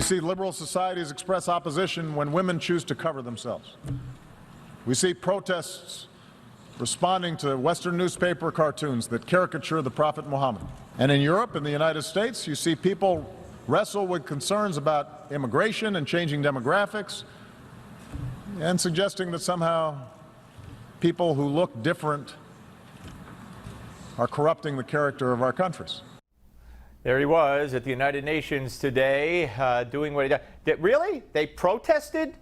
see liberal societies express opposition when women choose to cover themselves. We see protests responding to Western newspaper cartoons that caricature the Prophet Muhammad. And in Europe and the United States, you see people wrestle with concerns about immigration and changing demographics, and suggesting that somehow people who look different are corrupting the character of our countries. There he was at the United Nations today, doing what he did. Really? They protested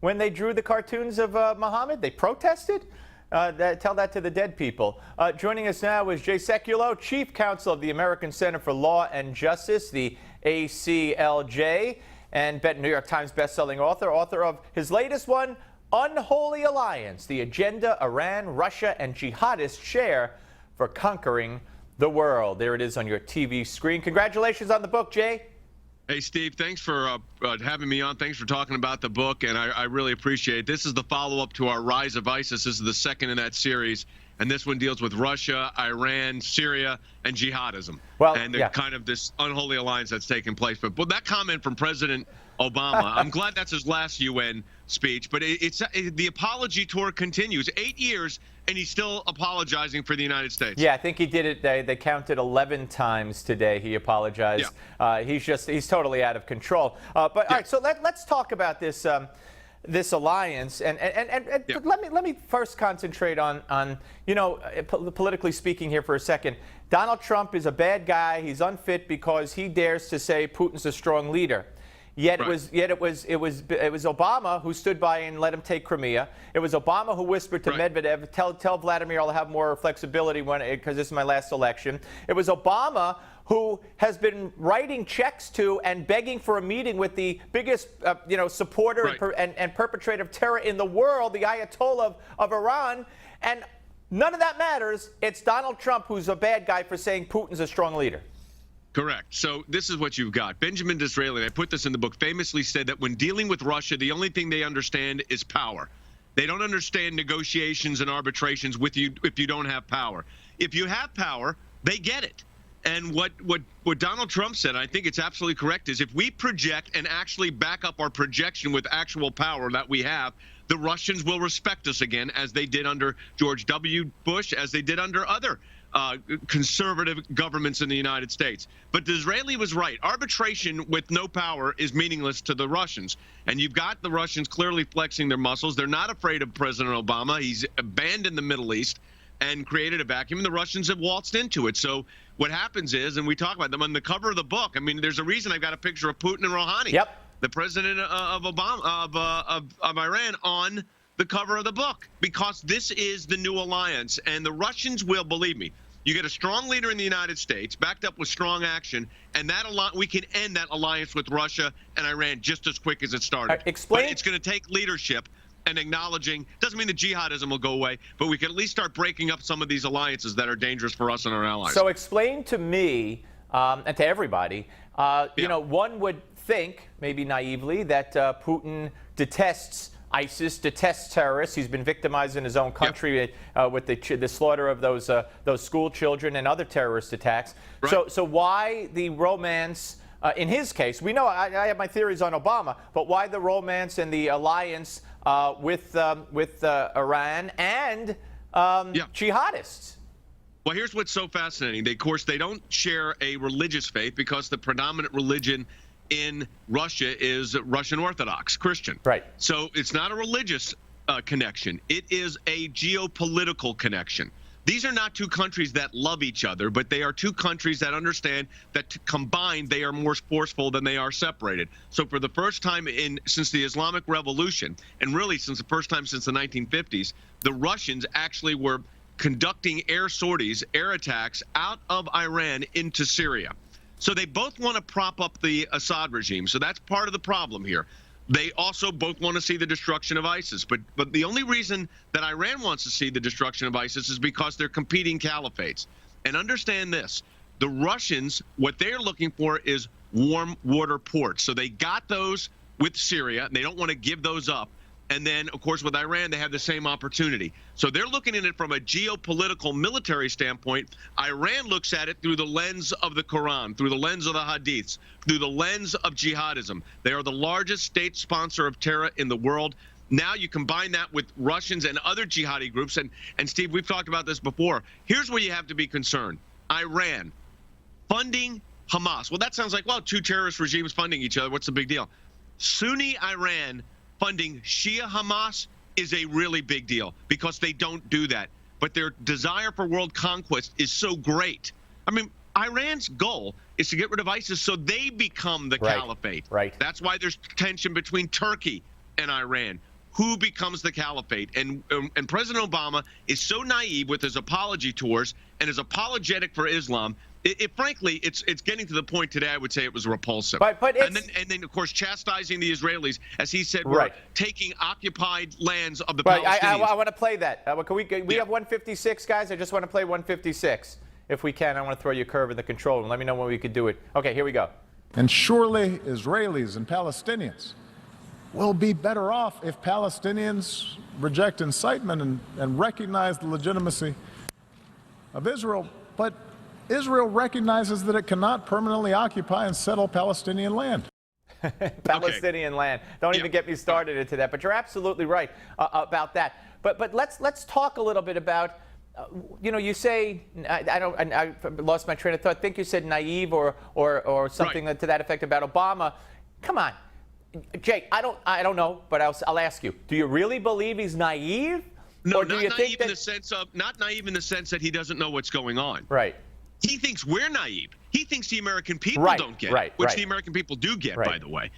when they drew the cartoons of Muhammad? They protested? Tell that to the dead people. Joining us now is Jay Sekulow, Chief Counsel of the American Center for Law and Justice, the ACLJ, and New York Times bestselling author of his latest one, Unholy Alliance, the agenda Iran, Russia, and jihadists share for conquering the world. There it is on your TV screen. Congratulations on the book, Jay. Hey, Steve, thanks for having me on. Thanks for talking about the book, and I really appreciate it. This is the follow-up to our Rise of ISIS. This is the second in that series, and this one deals with Russia, Iran, Syria, and jihadism. Well, and kind of this unholy alliance that's taking place. But that comment from President Obama, I'm glad that's his last UN speech, but the apology tour continues. 8 years, and he's still apologizing for the United States. Yeah, I think he did it. They counted 11 times today. He apologized. Yeah. He's totally out of control. But all right, so let's talk about this this alliance, and let me first concentrate on politically speaking here for a second. Donald Trump is a bad guy. He's unfit because he dares to say Putin's a strong leader. Yet it was Obama who stood by and let him take Crimea. It was Obama who whispered to Medvedev, tell Vladimir I'll have more flexibility because this is my last election. It was Obama who has been writing checks to and begging for a meeting with the biggest supporter and perpetrator of terror in the world, the Ayatollah of Iran. And none of that matters. It's Donald Trump who's a bad guy for saying Putin's a strong leader. Correct. So this is what you've got. Benjamin Disraeli, I put this in the book, famously said that when dealing with Russia, the only thing they understand is power. They don't understand negotiations and arbitrations with you if you don't have power. If you have power, they get it. And what Donald Trump said, I think it's absolutely correct, is if we project and actually back up our projection with actual power that we have, the Russians will respect us again, as they did under George W. Bush, as they did under other conservative governments in the United States. But Disraeli was right. Arbitration with no power is meaningless to the Russians. And you've got the Russians clearly flexing their muscles. They're not afraid of President Obama. He's abandoned the Middle East and created a vacuum, and the Russians have waltzed into it. So what happens is, and we talk about them on the cover of the book, I mean, there's a reason I've got a picture of Putin and Rouhani, the president of Iran, on the cover of the book, because this is the new alliance. And the Russians will, believe me, you get a strong leader in the United States backed up with strong action, and we can end that alliance with Russia and Iran just as quick as it started. Explain. But it's going to take leadership and acknowledging. Doesn't mean the jihadism will go away, but we can at least start breaking up some of these alliances that are dangerous for us and our allies. So explain to me and to everybody, one would think, maybe naively, that Putin detests ISIS, detests terrorists. He's been victimized in his own country with the slaughter of those school children and other terrorist attacks. So why the romance, in his case? We know I have my theories on Obama, but why the romance and the alliance with Iran and jihadists? Well, here's what's so fascinating. Of course, they don't share a religious faith because the predominant religion in Russia is Russian Orthodox Christian. Right. So it's not a religious connection. It is a geopolitical connection. These are not two countries that love each other, but they are two countries that understand that combined they are more forceful than they are separated. So for the first time since the Islamic Revolution, and really since the first time since the 1950s, the Russians actually were conducting air sorties, air attacks out of Iran into Syria. So they both want to prop up the Assad regime. So that's part of the problem here. They also both want to see the destruction of ISIS. But the only reason that Iran wants to see the destruction of ISIS is because they're competing caliphates. And understand this, the Russians, what they're looking for is warm water ports. So they got those with Syria, and they don't want to give those up. And then, of course, with Iran, they have the same opportunity. So they're looking at it from a geopolitical military standpoint. Iran looks at it through the lens of the Quran, through the lens of the Hadiths, through the lens of jihadism. They are the largest state sponsor of terror in the world. Now you combine that with Russians and other jihadi groups. And Steve, we've talked about this before. Here's where you have to be concerned. Iran funding Hamas. Well, that sounds like, well, two terrorist regimes funding each other. What's the big deal? Sunni Iran funding Shia Hamas is a really big deal because they don't do that. But their desire for world conquest is so great. I mean, Iran's goal is to get rid of ISIS so they become the caliphate. Right. That's why there's tension between Turkey and Iran. Who becomes the caliphate? And President Obama is so naive with his apology tours and is apologetic for Islam. Frankly, it's getting to the point today. I would say it was repulsive. But and then of course chastising the Israelis, as he said, we're taking occupied lands of the Palestinians. I want to play that. Can we have 156, guys? I just want to play 156 if we can. I want to throw you a curve in the control room. Let me know when we could do it. Okay, here we go. And surely Israelis and Palestinians will be better off if Palestinians reject incitement and recognize the legitimacy of Israel. But Israel recognizes that it cannot permanently occupy and settle Palestinian land. Palestinian land. Don't even get me started into that. But you're absolutely right about that. But let's talk a little bit about, you say, I lost my train of thought. I think you said naive or something to that effect about Obama. Come on, Jake. I don't know, but I'll ask you. Do you really believe he's naive? No, or do not you naive think that, in the sense of not naive in the sense that he doesn't know what's going on. Right. He thinks we're naive. He thinks the American people don't get it, which the American people do get, by the way.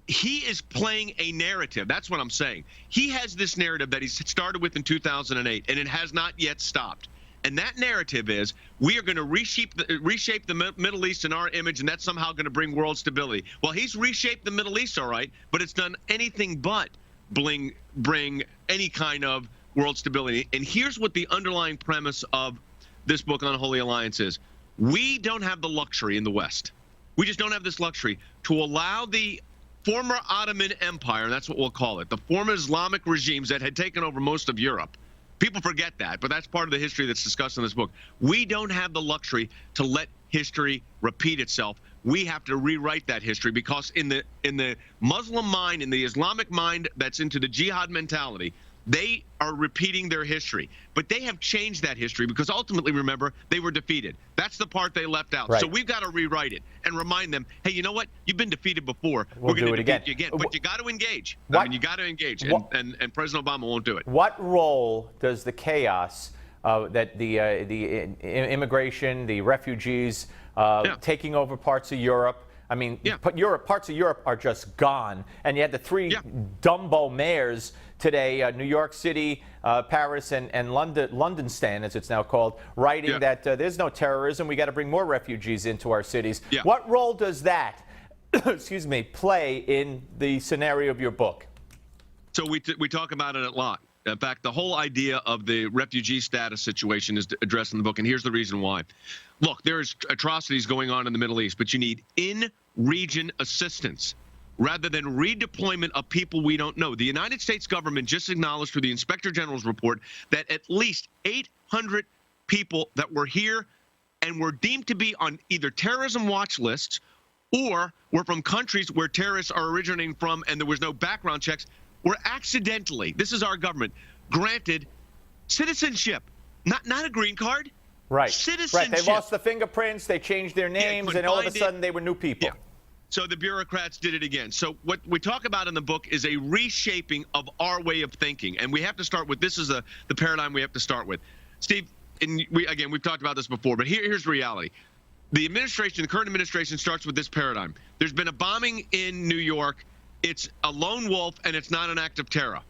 He is playing a narrative. That's what I'm saying. He has this narrative that he started with in 2008, and it has not yet stopped. And that narrative is we are going to reshape the Middle East in our image, and that's somehow going to bring world stability. Well, he's reshaped the Middle East, all right, but it's done anything but bring any kind of world stability. And here's what the underlying premise of this book, Unholy Alliance, is. We don't have the luxury in the West. We just don't have this luxury to allow the former Ottoman Empire, and that's what we'll call it, the former Islamic regimes that had taken over most of Europe. People forget that, but that's part of the history that's discussed in this book. We don't have the luxury to let history repeat itself. We have to rewrite that history because in the Muslim mind, in the Islamic mind that's into the jihad mentality, they are repeating their history. But they have changed that history because ultimately, remember, they were defeated. That's the part they left out. So we've got to rewrite it and remind them, hey, you know what? You've been defeated before. We're going to defeat you again. But you got to engage. I mean, you got to engage. And President Obama won't do it. What role does the chaos that the immigration, the refugees taking over parts of Europe, I mean, parts of Europe are just gone. And you had the three Dumbo mayors today, New York City, Paris, and London stand, as it's now called, writing that there's no terrorism. We got to bring more refugees into our cities. What role does that, excuse me, play in the scenario of your book? So we talk about it a lot. In fact, the whole idea of the refugee status situation is addressed in the book, and here's the reason why. Look, there's atrocities going on in the Middle East, but you need in-region assistance rather than redeployment of people we don't know. The United States government just acknowledged through the Inspector General's report that at least 800 people that were here and were deemed to be on either terrorism watch lists or were from countries where terrorists are originating from and there was no background checks, were accidentally, this is our government, granted citizenship, not a green card. Citizenship. They lost the fingerprints, they changed their names, and all of a sudden they were new people. So the bureaucrats did it again. So what we talk about in the book is a reshaping of our way of thinking. And we have to start with, this is the paradigm we have to start with. Steve, and we've talked about this before, but here's the reality. The current administration starts with this paradigm. There's been a bombing in New York. It's a lone wolf and it's not an act of terror,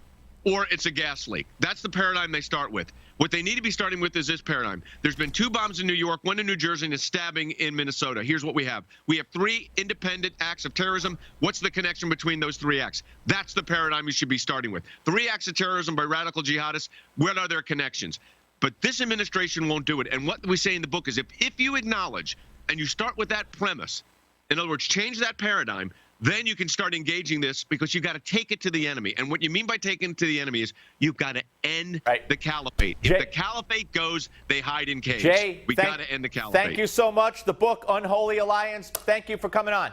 or it's a gas leak. That's the paradigm they start with. What they need to be starting with is this paradigm. There's been 2 bombs in New York, 1 in New Jersey, and a stabbing in Minnesota. Here's what we have. We have 3 independent acts of terrorism. What's the connection between those 3 acts? That's the paradigm you should be starting with. 3 acts of terrorism by radical jihadists. What are their connections? But this administration won't do it. And what we say in the book is if you acknowledge and you start with that premise, in other words, change that paradigm, then you can start engaging this, because you've got to take it to the enemy. And what you mean by taking it to the enemy is you've got to end the caliphate. If the caliphate goes, they hide in caves. We got to end the caliphate. Thank you so much. The book, Unholy Alliance. Thank you for coming on.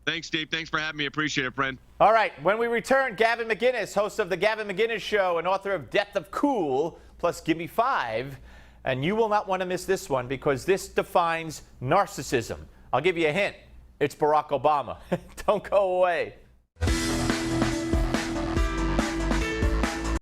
Thanks, Steve. Thanks for having me. Appreciate it, friend. All right. When we return, Gavin McInnes, host of The Gavin McInnes Show and author of Death of Cool, plus Give Me 5. And you will not want to miss this one, because this defines narcissism. I'll give you a hint. It's Barack Obama. Don't go away.